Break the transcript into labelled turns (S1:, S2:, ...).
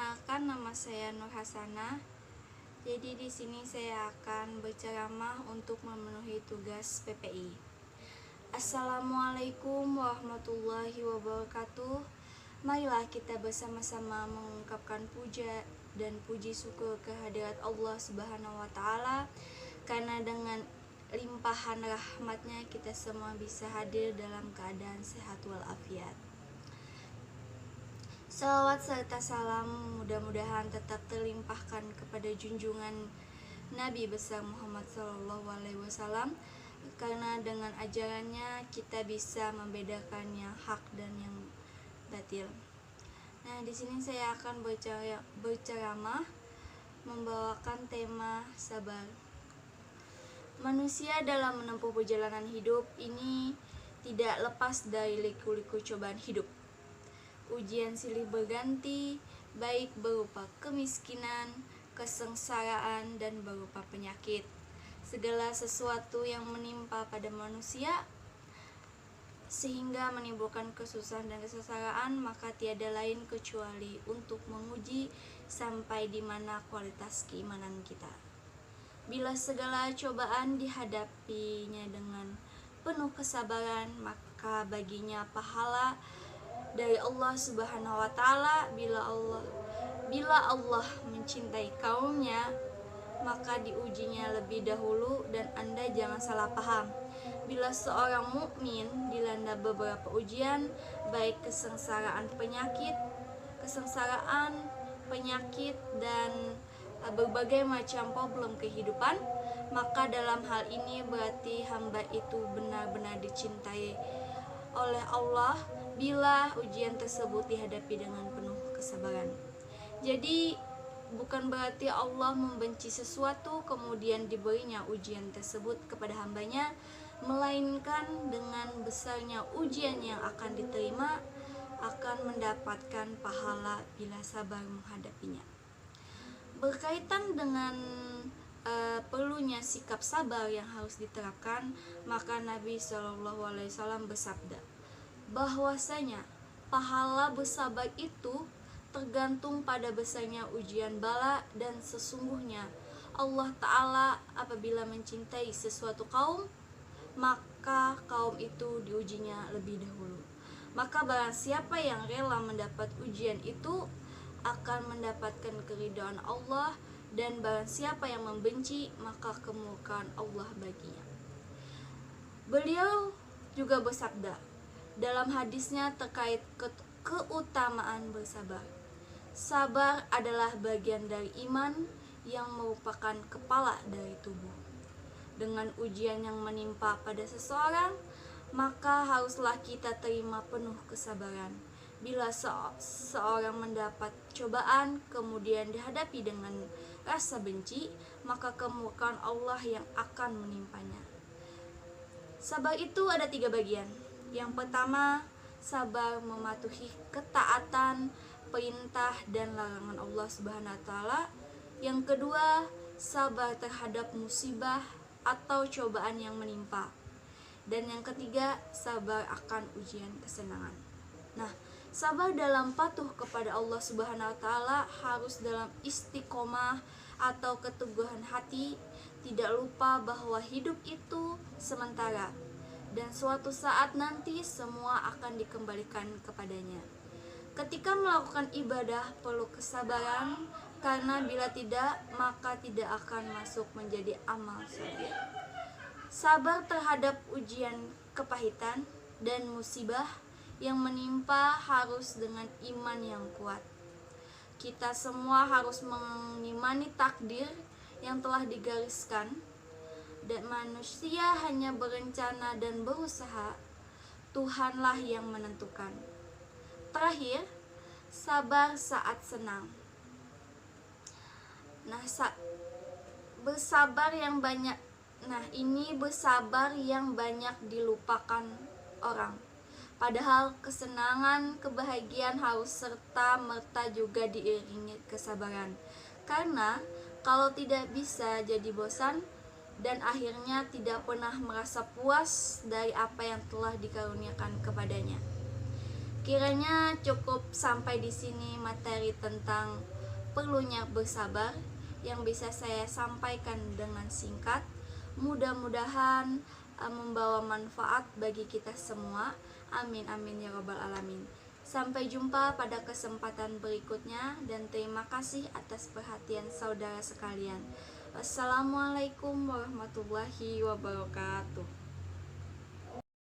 S1: Perkenalkan, nama saya Nur Hasanah. Jadi di sini saya akan berceramah untuk memenuhi tugas PPI. Assalamualaikum warahmatullahi wabarakatuh. Marilah kita bersama-sama mengungkapkan puja dan puji syukur kehadirat Allah Subhanahu wa Ta'ala, karena dengan limpahan rahmatnya kita semua bisa hadir dalam keadaan sehat walafiat. Salawat serta salam mudah-mudahan tetap terlimpahkan kepada junjungan Nabi besar Muhammad SAW, karena dengan ajarannya kita bisa membedakan yang hak dan yang batil. Nah, di sini saya akan berceramah membawakan tema sabar. Manusia dalam menempuh perjalanan hidup ini tidak lepas dari liku-liku cobaan hidup. Ujian silih berganti, baik berupa kemiskinan, kesengsaraan, dan berupa penyakit. Segala sesuatu yang menimpa pada manusia sehingga menimbulkan kesusahan dan kesengsaraan, maka tiada lain kecuali untuk menguji sampai di mana kualitas keimanan kita. Bila segala cobaan dihadapinya dengan penuh kesabaran, maka baginya pahala dari Allah Subhanahu wa Ta'ala. Bila Allah mencintai kaumnya, maka diujinya lebih dahulu. Dan Anda jangan salah paham, bila seorang mukmin dilanda beberapa ujian, baik kesengsaraan, penyakit dan berbagai macam problem kehidupan, maka dalam hal ini berarti hamba itu benar-benar dicintai oleh Allah bila ujian tersebut dihadapi dengan penuh kesabaran. Jadi bukan berarti Allah membenci sesuatu kemudian diberinya ujian tersebut kepada hambanya, melainkan dengan besarnya ujian yang akan diterima akan mendapatkan pahala bila sabar menghadapinya. Berkaitan dengan perlunya sikap sabar yang harus diterapkan, maka Nabi SAW bersabda bahwasanya pahala bersabar itu tergantung pada besarnya ujian bala, dan sesungguhnya Allah Ta'ala apabila mencintai sesuatu kaum, maka kaum itu diujinya lebih dahulu. Maka barang siapa yang rela mendapat ujian itu akan mendapatkan keridhaan Allah, dan barang siapa yang membenci maka kemurkaan Allah baginya. Beliau juga bersabda dalam hadisnya terkait keutamaan bersabar. Sabar adalah bagian dari iman yang merupakan kepala dari tubuh. Dengan ujian yang menimpa pada seseorang, maka haruslah kita terima penuh kesabaran. Bila seorang mendapat cobaan kemudian dihadapi dengan rasa benci, maka kemurkaan Allah yang akan menimpanya. Sabar itu ada 3 bagian. Yang pertama, sabar mematuhi ketaatan, perintah dan larangan Allah Subhanahu wa Ta'ala. Yang kedua, sabar terhadap musibah atau cobaan yang menimpa. Dan yang ketiga, sabar akan ujian kesenangan. Nah, sabar dalam patuh kepada Allah Subhanahu wa Ta'ala harus dalam istiqomah atau keteguhan hati, tidak lupa bahwa hidup itu sementara dan suatu saat nanti semua akan dikembalikan kepadanya. Ketika melakukan ibadah perlu kesabaran, karena bila tidak maka tidak akan masuk menjadi amal soleh. Sabar terhadap ujian kepahitan dan musibah yang menimpa harus dengan iman yang kuat. Kita semua harus mengimani takdir yang telah digariskan, dan manusia hanya berencana dan berusaha, Tuhanlah yang menentukan. Terakhir, sabar saat senang. Bersabar yang banyak dilupakan orang. Padahal kesenangan, kebahagiaan harus serta-merta juga diiringi kesabaran. Karena kalau tidak bisa jadi bosan dan akhirnya tidak pernah merasa puas dari apa yang telah dikaruniakan kepadanya. Kiranya cukup sampai di sini materi tentang perlunya bersabar yang bisa saya sampaikan dengan singkat. Mudah-mudahan membawa manfaat bagi kita semua. Amin amin ya robbal alamin. Sampai jumpa pada kesempatan berikutnya dan terima kasih atas perhatian saudara sekalian. Wassalamualaikum warahmatullahi wabarakatuh.